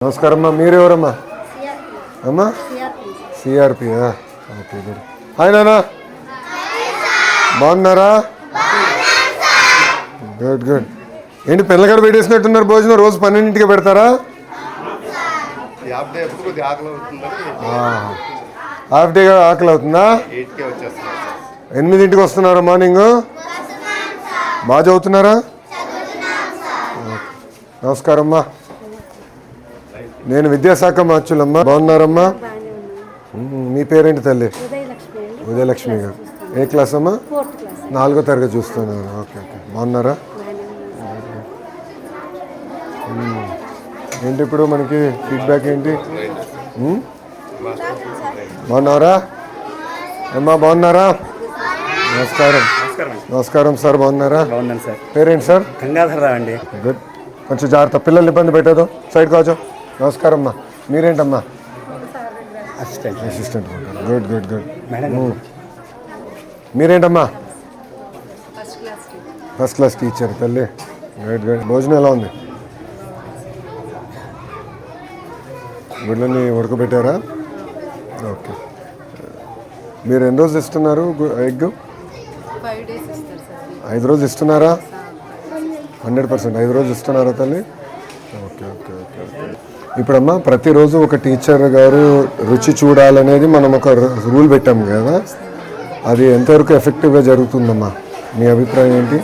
నమస్కారం అమ్మా. మీరెవరమ్మా? అమ్మా సిఆర్పి. Okay good. హాయ్ నానా, బాగున్నారా? Good good. ఏంటి పిల్లగాడు పెట్టేసినట్టున్నారు భోజనం? రోజు 12ంటికి పెడతారా? హాఫ్ డేగా ఆకలి అవుతుందా? 8ంటికి వస్తున్నారా మార్నింగ్? బాగా చదువుతున్నారా? నమస్కారం అమ్మా. నేను విద్యాశాఖ మార్చులమ్మా. బాగున్నారమ్మా? మీ పేరేంటి తల్లి? ఉదయలక్ష్మి గారు. ఏ క్లాస్ అమ్మా? 4వ తరగతి చూస్తున్నారు. Okay okay. బాగున్నారా? ఏంటి ఇప్పుడు మనకి ఫీడ్బ్యాక్ ఏంటి? బాగున్నారా అమ్మా? బాగున్నారా? నమస్కారం. నమస్కారం సార్. బాగున్నారా? బాగున్నాను సార్. పేరేంటి సార్? గంగాధరరావు అండి. గుడ్. కొంచెం జాగ్రత్త, పిల్లల్ని ఇబ్బంది పెట్టదు. సైడ్ కావచ్చు. నమస్కారం అమ్మా. మీరేంటమ్మా? అసిస్టెంట్. Good good good. మీరేంటమ్మా? ఫస్ట్ క్లాస్ టీచర్ తల్లి. Good good. భోజనం ఎలా ఉంది? గుడ్లని ఉడకబెట్టారా? ఓకే. మీరు ఎన్ని రోజులు ఇస్తున్నారు ఎగ్? 5 రోజులు ఇస్తున్నారా? 100%. 5 రోజులు ఇస్తున్నారా తల్లి? Okay okay okay okay. ఇప్పుడమ్మా ప్రతిరోజు ఒక టీచర్ గారు రుచి చూడాలనేది మనం ఒక రూల్ పెట్టాము కదా, అది ఎంతవరకు ఎఫెక్టివ్గా జరుగుతుందమ్మా? మీ అభిప్రాయం ఏంటి?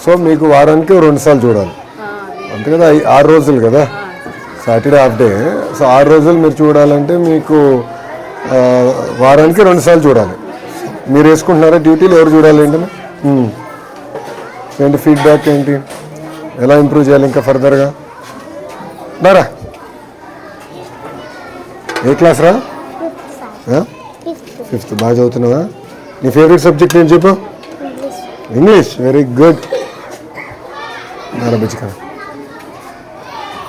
సో మీకు వారానికి 2 సార్లు చూడాలి అంతే కదా? 6 రోజులు కదా, సాటర్డే హాఫ్ డే. సో 6 రోజులు మీరు చూడాలంటే మీకు వారానికి 2 సార్లు చూడాలి. మీరు వేసుకుంటున్నారా డ్యూటీలు? ఎవరు చూడాలి ఏంటన్నా? ఏంటి ఫీడ్బ్యాక్ ఏంటి? ఎలా ఇంప్రూవ్ చేయాలి ఇంకా ఫర్దర్గా? దారా ఏ క్లాస్ రా? 5th. బాగా చదువుతున్నావా? నీ ఫేవరెట్ సబ్జెక్ట్ ఏంటి చెప్పు? ఇంగ్లీష్. Very good. బుజ్జిక.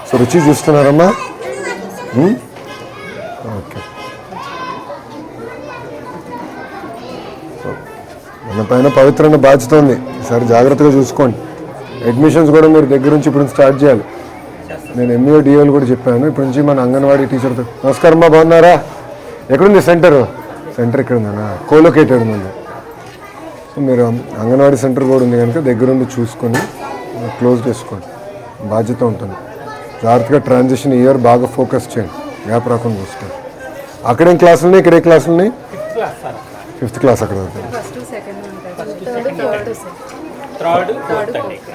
సో రుచి చూస్తున్నారమ్మా? ఓకే. మన పైన పవిత్రమైన బాధ్యత ఉంది. ఈసారి జాగ్రత్తగా చూసుకోండి. అడ్మిషన్స్ కూడా మీరు దగ్గర నుంచి ఇప్పుడు స్టార్ట్ చేయాలి. నేను ఎంఈఓ డిఓలు కూడా చెప్పాను. ఇప్పటి నుంచి మన అంగన్వాడీ టీచర్తో. నమస్కారం అమ్మా. బాగున్నారా? ఎక్కడుంది సెంటర్? సెంటర్ ఇక్కడ ఉందన్నా, కోలొకేటెడ్ ఉంది. సో మీరు అంగన్వాడీ సెంటర్ కూడా ఉంది కనుక దగ్గరుండి చూసుకొని క్లోజ్ చేసుకోండి. బాధ్యత ఉంటుంది. జాగ్రత్తగా ట్రాన్సిషన్ ఇయర్ బాగా ఫోకస్ చేయండి, గ్యాప్ రాకుండా చూసుకోండి. అక్కడేం క్లాసులు ఉన్నాయి? ఇక్కడ ఏ క్లాసులు ఉన్నాయి? 5th క్లాస్ అక్కడ.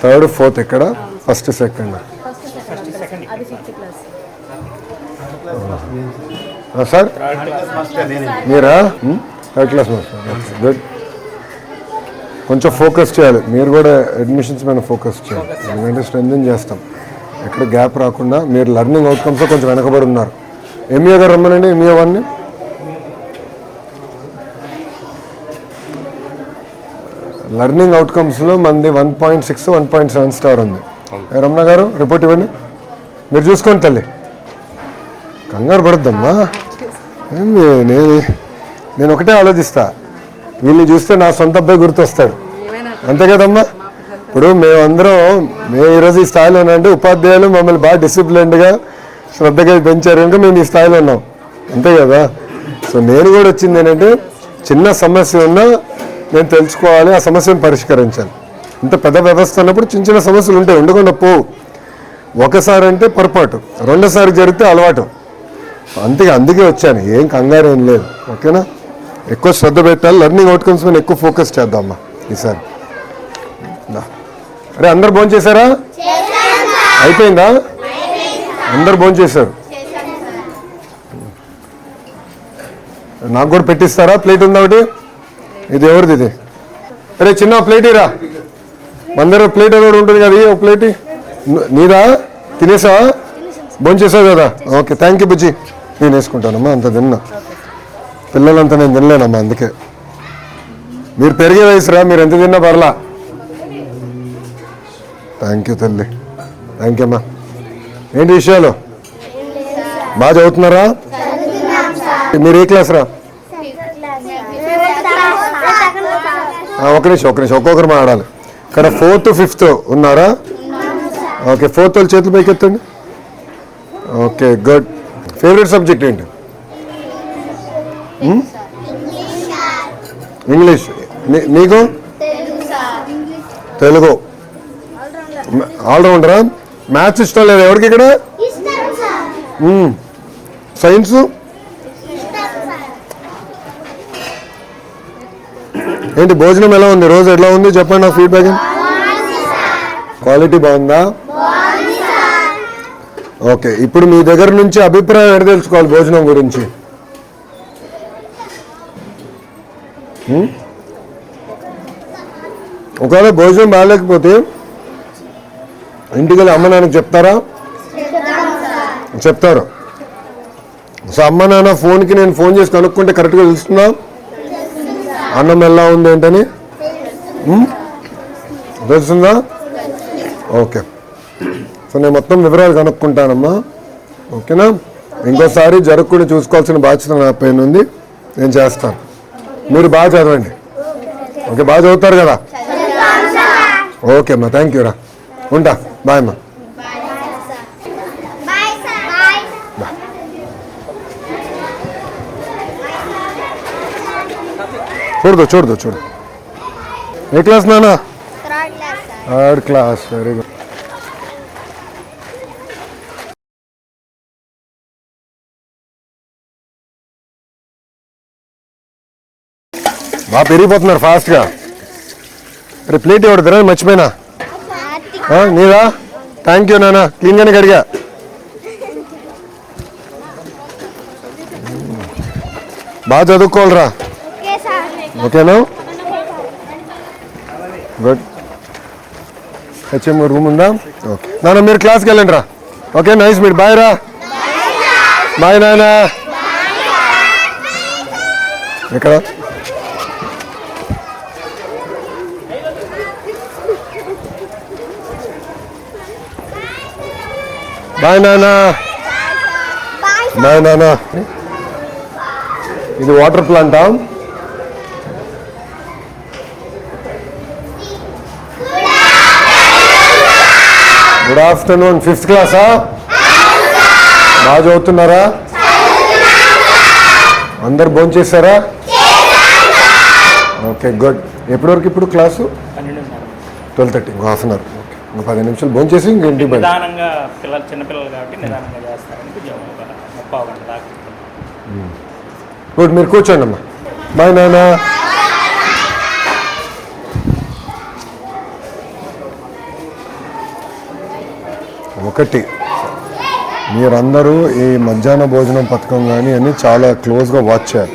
3rd 4th ఎక్కడ? 1st 2nd. సార్ మీరా? 3rd class master. గుడ్. కొంచెం ఫోకస్ చేయాలి మీరు కూడా, అడ్మిషన్స్ మీద ఫోకస్ చేయాలి. ఎందుకంటే స్ట్రెంథెన్ చేస్తాం, ఎక్కడ గ్యాప్ రాకుండా. మీరు లెర్నింగ్ అవుట్కమ్స్లో కొంచెం వెనకబడి ఉన్నారు. ఎంఈఓ గారు రమ్మనండి. ఎంఈఓ 1ని లెర్నింగ్ అవుట్కమ్స్లో మంది 1.6 1.7 స్టార్ ఉంది. రమణ గారు రిపోర్ట్ ఇవ్వండి. మీరు చూసుకోండి తల్లి, కంగారు పడద్దమ్మా. నేను ఒకటే ఆలోచిస్తా, వీళ్ళని చూస్తే నా సొంత అబ్బాయి గుర్తొస్తాడు, అంతే కదమ్మా? ఇప్పుడు మేము ఈరోజు ఈ స్థాయిలో ఉన్నామంటే ఉపాధ్యాయులు మమ్మల్ని బాగా డిసిప్లిన్డ్గా శ్రద్ధగా పెంచారు కనుక మేము ఈ స్థాయిలో ఉన్నాం, అంతే కదా? సో నేను కూడా వచ్చింది ఏంటంటే, చిన్న సమస్య ఉన్నా నేను తెలుసుకోవాలి, ఆ సమస్యను పరిష్కరించాలి. ఇంత పెద్ద వ్యవస్థ అన్నప్పుడు చిన్న చిన్న సమస్యలు ఉంటాయి, ఉండకుండా పోవు. ఒకసారి అంటే పొరపాటు, రెండోసారి జరిగితే అలవాటు. అందుకే వచ్చాను, ఏం కంగారు ఏం లేదు. ఓకేనా? ఎక్కువ శ్రద్ధ పెట్టాలి, లెర్నింగ్ అవుట్కమ్స్ మీద ఎక్కువ ఫోకస్ చేద్దామమ్మా ఈసారి. అరే అందరు భోజనం చేశారా? అయిపోయిందా? అందరు భోజనం చేశారు. నాకు కూడా పెట్టిస్తారా? ప్లేట్ ఉందా ఒకటి? ఇది ఎవరిది? ఇది అరే చిన్న ప్లేట్ ఇరా. అందరూ ప్లేట్ కూడా ఉంటుంది కదా, ఒక ప్లేట్ నీదా? తినేసావా? భోజనం చేసావు కదా? ఓకే, థ్యాంక్ యూ బుజ్జి. నేను వేసుకుంటానమ్మా, అంత తిన్నా. పిల్లలంతా నేను తినలేనమ్మా, అందుకే. మీరు పెరిగే వయసురా, మీరు ఎంత తిన్నా పర్లా. థ్యాంక్ యూ తల్లి, థ్యాంక్ యూ అమ్మా. ఏంటి విషయాలు? బాగా చదువుతున్నారా? మీరు ఏ క్లాస్ రా? ఒక నిమిషం ఒక్కొక్కరు మాట్లాడాలి. ఇక్కడ 4th 5th ఉన్నారా? ఓకే, 4th వాళ్ళు చేతులు పైకి ఎత్తండి. Okay, good. ఫేవరెట్ సబ్జెక్ట్ ఏంటి? ఇంగ్లీష్. నీకు? తెలుగు. ఆల్రౌండరా? మ్యాథ్స్ ఇష్టం లేదు ఎవరికి ఇక్కడ? సైన్స్? ఏంటి భోజనం ఎలా ఉంది? రోజు ఎలా ఉంది చెప్పండి నా ఫీడ్బ్యాక్. క్వాలిటీ బాగుందా? ఓకే, ఇప్పుడు మీ దగ్గర నుంచి అభిప్రాయం ఎక్కడ తెలుసుకోవాలి భోజనం గురించి? ఒకవేళ భోజనం బాగాలేకపోతే ఇంటికి వెళ్ళి అమ్మ నాన్నకి చెప్తారా? చెప్తారు. సో అమ్మ నాన్న ఫోన్కి నేను ఫోన్ చేసి కనుక్కుంటే కరెక్ట్గా తెలుస్తుందా అన్నం ఎలా ఉంది ఏంటని? తెలుస్తుందా? ఓకే, సో నేను మొత్తం వివరాలు కనుక్కుంటానమ్మా. ఓకేనా? ఇంకోసారి జరగకుండా చూసుకోవాల్సిన బాధ్యత నా పైన ఉంది, నేను చేస్తాను. మీరు బాగా చదవండి. ఓకే, బాగా చదువుతారు కదా? ఓకే అమ్మా, థ్యాంక్ యూ రా. ఉంటా, బాయ్ అమ్మా. చూడదు. ఏ క్లాస్ నాన్న? 3rd class. Very good. బాగా పెరిగిపోతున్నారు ఫాస్ట్గా. రేపు ప్లేట్ ఎవరు తిరగని మర్చిపోయినా? నీదా? థ్యాంక్ యూ నాన్న, క్లీన్గానే కడిగా. బాగా చదువుకోవాలరా. ఓకేనా? గుడ్. హెచ్ఎం రూమ్ ఉందా? ఓకే నాన్న, మీరు క్లాస్కి వెళ్ళండి రా. Okay, nice meet. బాయ్ రా. బాయ్ నాన్న. ఎక్కడ? బాయ్ నాన్న. బాయ్ నాన్న. ఇది వాటర్ ప్లాంటా? Good afternoon. 5th క్లాసా? బాగా చదువుతున్నారా? అందరు భోంచేశారా? Okay, good. ఎప్పటి వరకు ఇప్పుడు క్లాసు? 12:30. ఇంకో హాఫ్ అన్ అవర్. ఓకే, ఇంకో 10 నిమిషాలు భోంచేసి ఇంకేంటి? నిదానంగా చిన్నపిల్లలు కాబట్టి నిదానంగా చేస్తారని గుడ్, మీరు కూర్చోండి అమ్మా. బాయ్ నాన్న. ఒకటి, మీరందరూ ఈ మధ్యాహ్న భోజనం పథకం కానీ అన్నీ చాలా క్లోజ్గా వాచ్ చేయాలి.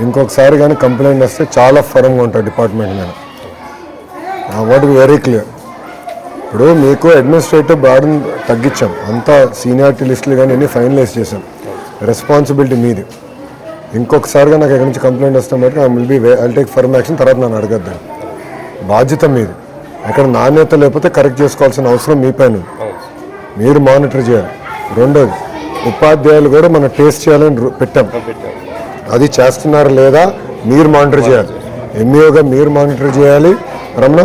ఇంకొకసారి కానీ కంప్లైంట్ వస్తే చాలా ఫర్మ్గా ఉంటుంది డిపార్ట్మెంట్ మీద. What be very clear. ఇప్పుడు మీకు అడ్మినిస్ట్రేటివ్ బర్డన్ తగ్గించాం, అంతా సీనియారిటీ లిస్టులు కానీ అన్నీ ఫైనలైజ్ చేసాం. రెస్పాన్సిబిలిటీ మీది. ఇంకొకసారిగా నాకు ఎక్కడి నుంచి కంప్లైంట్ వస్తే మటుకు ఐ టేక్ ఫర్మ్ యాక్షన్. తర్వాత నన్ను అడగద్దాను. బాధ్యత మీది. ఎక్కడ నాణ్యత లేకపోతే కరెక్ట్ చేసుకోవాల్సిన అవసరం మీ పైన ఉంది. మీరు మానిటర్ చేయాలి. రెండోది, ఉపాధ్యాయులు కూడా మనం టేస్ట్ చేయాలని పెట్టాం. అది చేస్తున్నారా లేదా మీరు మానిటర్ చేయాలి. ఎంఈఓగా మీరు మానిటర్ చేయాలి. రమణ,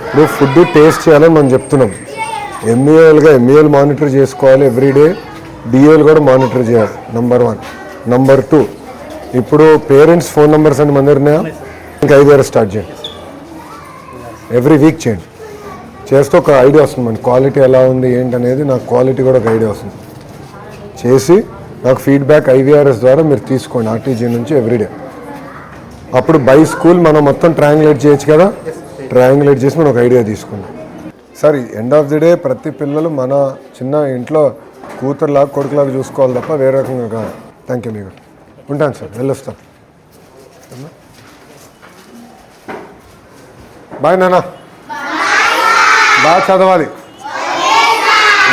ఇప్పుడు ఫుడ్ టేస్ట్ చేయాలని మనం చెప్తున్నాం. ఎంఈఓలు మానిటర్ చేసుకోవాలి ఎవ్రీడే. డిఓలు కూడా మానిటర్ చేయాలి. నంబర్ 1. నంబర్ 2, ఇప్పుడు పేరెంట్స్ ఫోన్ నెంబర్స్ అని మన దగ్గర ఉన్నాయా? ఇంకా 5 స్టార్ట్ చేయండి. ఎవ్రీ వీక్ చేయండి. చేస్తే ఒక ఐడియా వస్తుంది మనకి క్వాలిటీ ఎలా ఉంది ఏంటనేది. నాకు క్వాలిటీ కూడా ఒక ఐడియా వస్తుంది. చేసి నాకు ఫీడ్బ్యాక్ IVRS ద్వారా మీరు తీసుకోండి ఆర్టీజీ నుంచి ఎవ్రీడే. అప్పుడు బై స్కూల్ మనం మొత్తం ట్రయాంగులేట్ చేయొచ్చు కదా. ట్రయాంగులేట్ చేసి మనం ఒక ఐడియా తీసుకుందాం. Sir, end of the day ప్రతి పిల్లలు మన చిన్న ఇంట్లో కూతురులాగా కొడుకులాగా చూసుకోవాలి తప్ప వేరే రకంగా కాదు. Thank you. మీకు ఉంటాను సార్, వెళ్ళొస్తాను. బాయ్ నాన్న. బాగా చదవాలి.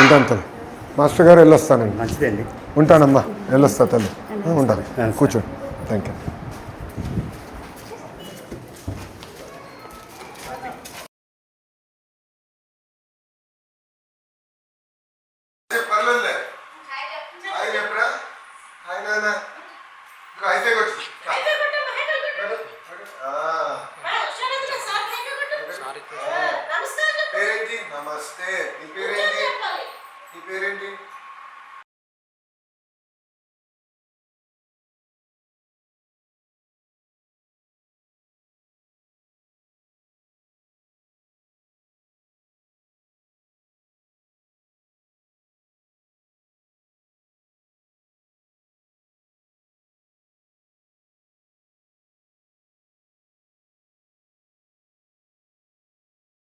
ఉంటాను తల్లి. మాస్టర్ గారు వెళ్ళొస్తానండి. మంచిదండి. ఉంటానమ్మా, వెళ్ళొస్తా తల్లి. ఉంటాను, కూర్చోండి. Thank you. నీ పేరేంటి? నీ పేరేంటి?